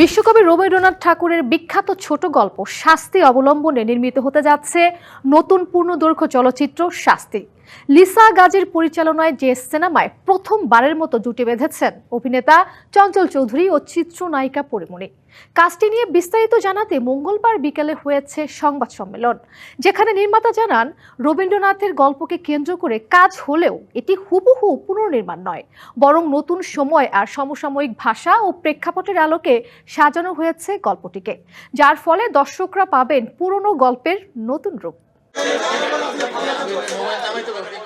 বিশ্বকবি রবীন্দ্রনাথ ঠাকুরের বিখ্যাত ছোট গল্প শাস্তি অবলম্বনে নির্মিত হতে যাচ্ছে নতুন পূর্ণদৈর্ঘ্য চলচ্চিত্র শাস্তি। লিসা গাজীর পরিচালনায় যে সিনেমায় প্রথমবারের মতো জুটি বেঁধেছেন অভিনেতা চঞ্চল চৌধুরী ও চিত্রনায়িকা পরিমণি। কাজটি নিয়ে বিস্তারিত জানাতে মঙ্গলবার বিকেলে হয়েছে সংবাদ সম্মেলন, যেখানে নির্মাতা জানান রবীন্দ্রনাথের গল্পকে কেন্দ্র করে কাজ হলেও এটি হুবহু পুনর্নির্মাণ নয়, বরং নতুন সময় আর সমসাময়িক ভাষা ও প্রেক্ষাপটের আলোকে সাজানো হয়েছে গল্পটিকে, যার ফলে দর্শকরা পাবেন পুরনো গল্পের নতুন রূপ।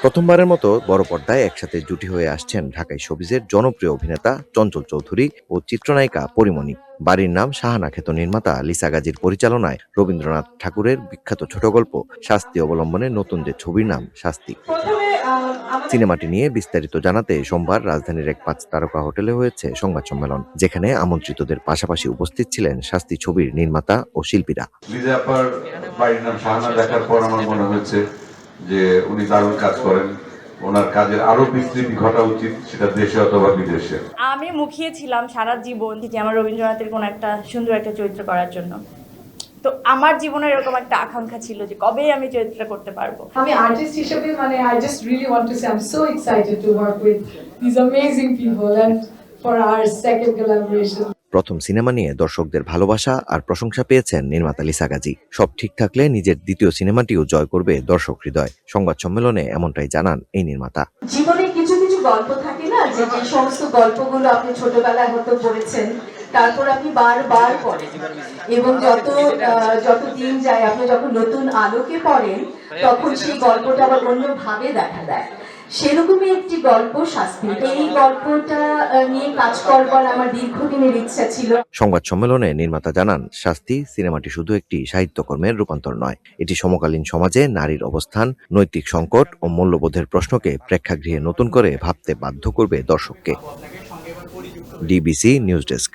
প্রথমবারের মতো বড় পর্দায় একসাথে জুটি হয়ে আসছেন ঢাকাই শোবিজের জনপ্রিয় অভিনেতা চঞ্চল চৌধুরী ও চিত্রনায়িকা পরিমণি। বাড়ির নাম শাহানা খ্যাত নির্মাতা লিসা গাজীর পরিচালনায় রবীন্দ্রনাথ ঠাকুরের বিখ্যাত ছোট গল্প শাস্তি অবলম্বনে নতুন যে ছবির নাম শাস্তি। সিনেমাটি নিয়ে বিস্তারিত জানাতে সোমবার রাজধানীর এক 5 তারকা হোটেলে হয়েছে সংবাদ সম্মেলন, যেখানে আমন্ত্রিতদের পাশাপাশি উপস্থিত ছিলেন শাস্তি ছবির নির্মাতা ও শিল্পীরা। লিজা আপার বাড়ির নাম শাহানা দেখার পর আমার মনে হয়েছে যে উনি দারুণ কাজ করেন, ওনার কাজের আরো বিস্তৃতি ঘটা উচিত, সেটা দেশে অথবা বিদেশে। আমি মুখিয়েছিলাম সারা জীবন যে আমার রবীন্দ্রনাথের কোন একটা সুন্দর একটা চরিত্র করার জন্য। তো আমার জীবনের এরকম একটা আকাঙ্ক্ষা ছিল যে কবে আমি চরিত্র করতে পারবো। আমি আর্টিস্ট হিসেবে I just really want to say I'm so excited to work with these amazing people and for our second collaboration. প্রথম সিনেমা নিয়ে দর্শকদের ভালোবাসা আর প্রশংসা পেয়েছেন নির্মাতা লিসা গাজী। সব ঠিক থাকলে নিজের দ্বিতীয় সিনেমাটিও জয় করবে দর্শক হৃদয়। সংবাদ সম্মেলনে এমনটাই জানান এই নির্মাতা। জীবনে কিছু কিছু গল্প থাকে না, যে সমস্ত গল্পগুলো আপনি ছোটবেলায় হয়তো পড়েছেন, তারপর আপনি বারবার পড়েন এবং যত দিন যায় আপনি যখন নতুন আলোকে পড়েন তখন সেই গল্পটা আবার অন্যভাবে দেখা দেয়। সেরকমই একটি গল্প শাস্তি। এই গল্পটা নিয়ে কাজ করবার আমার দীর্ঘদিনের ইচ্ছা ছিল। সংবাদ সম্মেলনে নির্মাতা জানান, শাস্তি সিনেমাটি শুধু একটি সাহিত্যকর্মের রূপান্তর নয়, এটি সমকালীন সমাজে নারীর অবস্থান, নৈতিক সংকট ও মূল্যবোধের প্রশ্নকে প্রেক্ষাগৃহে নতুন করে ভাবতে বাধ্য করবে দর্শককে। DBC news desk.